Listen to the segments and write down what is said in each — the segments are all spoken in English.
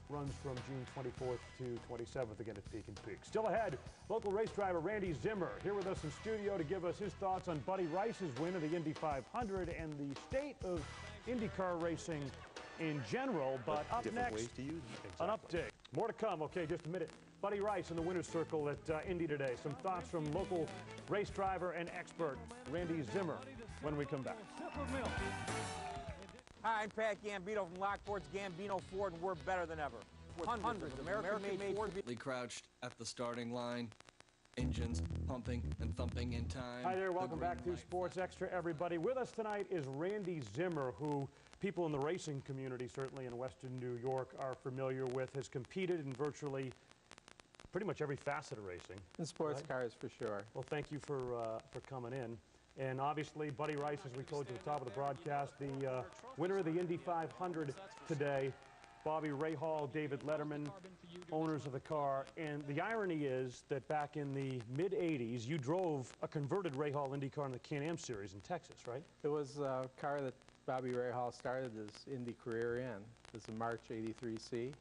runs from June 24th to 27th again at Peak and Peak. Still ahead, local race driver Randy Zimmer here with us in studio to give us his thoughts on Buddy Rice's win of the Indy 500 and the state of IndyCar racing in general. But up next, ways to use an update. More to come. Okay, just a minute. Buddy Rice in the winner's circle at Indy today. Some thoughts from local race driver and expert Randy Zimmer when we come back. Hi, I'm Pat Gambino from Lockport's Gambino Ford, and we're better than ever. With hundreds of American-made Ford. Crouched at the starting line, engines pumping and thumping in time. Hi there, welcome back to Sports Extra, everybody. With us tonight is Randy Zimmer, who people in the racing community, certainly in Western New York, are familiar with, has competed in virtually pretty much every facet of racing. In sports cars, for sure. Well, thank you for coming in. And obviously, Buddy Rice, as we told you at the top of the broadcast, the winner of the Indy 500 today, Bobby Rahal, David Letterman, owners of the car. And the irony is that back in the mid-'80s, you drove a converted Rahal Indy car in the Can-Am Series in Texas, right? It was a car that Bobby Rahal started his Indy career in. It was a March '83C,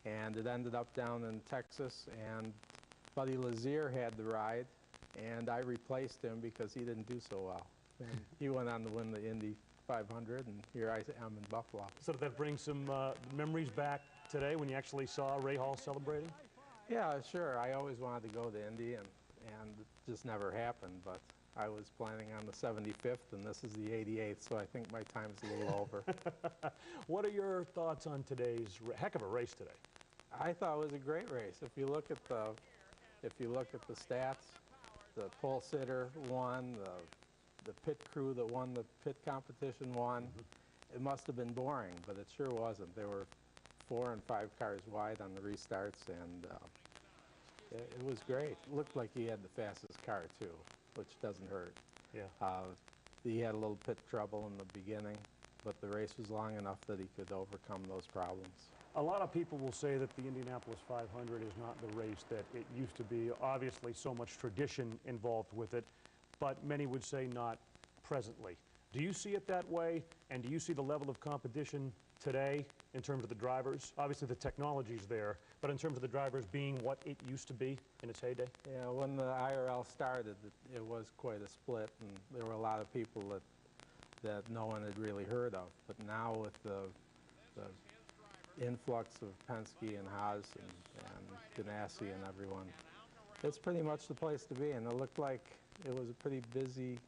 and it ended up down in Texas, and Buddy Lazier had the ride, and I replaced him because he didn't do so well. And he went on to win the Indy 500, and here I am in Buffalo. So did that bring some memories back today when you actually saw Rahal celebrating? Yeah, sure. I always wanted to go to Indy, and it just never happened, but I was planning on the 75th, and this is the 88th, so I think my time's a little over. What are your thoughts on today's heck of a race today? I thought it was a great race. If you look at the stats, the pole sitter won, the pit crew that won the pit competition won. It must have been boring, but it sure wasn't. There were 4 and 5 cars wide on the restarts, and it was great. It looked like he had the fastest car too, which doesn't hurt. Yeah. He had a little pit trouble in the beginning, but the race was long enough that he could overcome those problems. A lot of people will say that the Indianapolis 500 is not the race that it used to be. Obviously, so much tradition involved with it, but many would say not presently. Do you see it that way, and do you see the level of competition today in terms of the drivers? Obviously, the technology's there, but in terms of the drivers being what it used to be in its heyday? Yeah, when the IRL started, it was quite a split, and there were a lot of people that no one had really heard of. But now with the influx of Penske and Haas and Ganassi and everyone, it's pretty much the place to be, and it looked like it was a pretty busy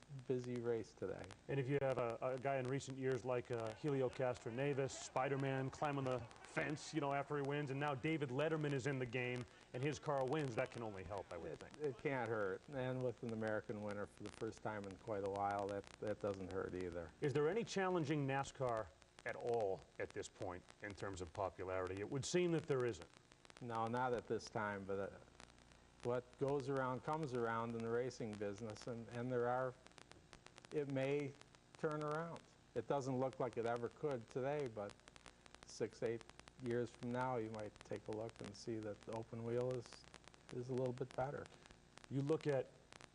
race today. And if you have a guy in recent years like Helio Castroneves, Spider-Man climbing the fence, you know, after he wins, and now David Letterman is in the game and his car wins, that can only help, I would think. It can't hurt. And with an American winner for the first time in quite a while, that doesn't hurt either. Is there any challenging NASCAR at all at this point in terms of popularity? It would seem that there isn't. No, not at this time, but what goes around comes around in the racing business, and it may turn around. It doesn't look like it ever could today, but 6-8 years from now, you might take a look and see that the open wheel is a little bit better. You look at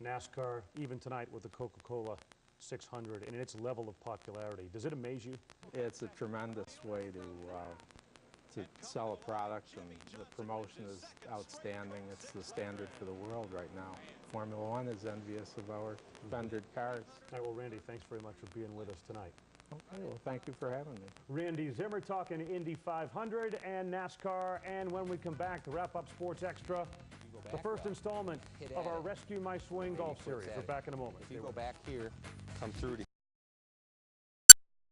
NASCAR, even tonight with the Coca-Cola 600 and its level of popularity. Does it amaze you? It's a tremendous way to sell a product, and the promotion is outstanding. It's the standard for the world right now. Formula One is envious of our vended cars. All right, well, Randy, thanks very much for being with us tonight. Okay, well, thank you for having me. Randy Zimmer talking Indy 500 and NASCAR, and when we come back to wrap up Sports Extra, the first installment of our Rescue My Swing Golf Series. We're back in a moment. If you go back here, come through to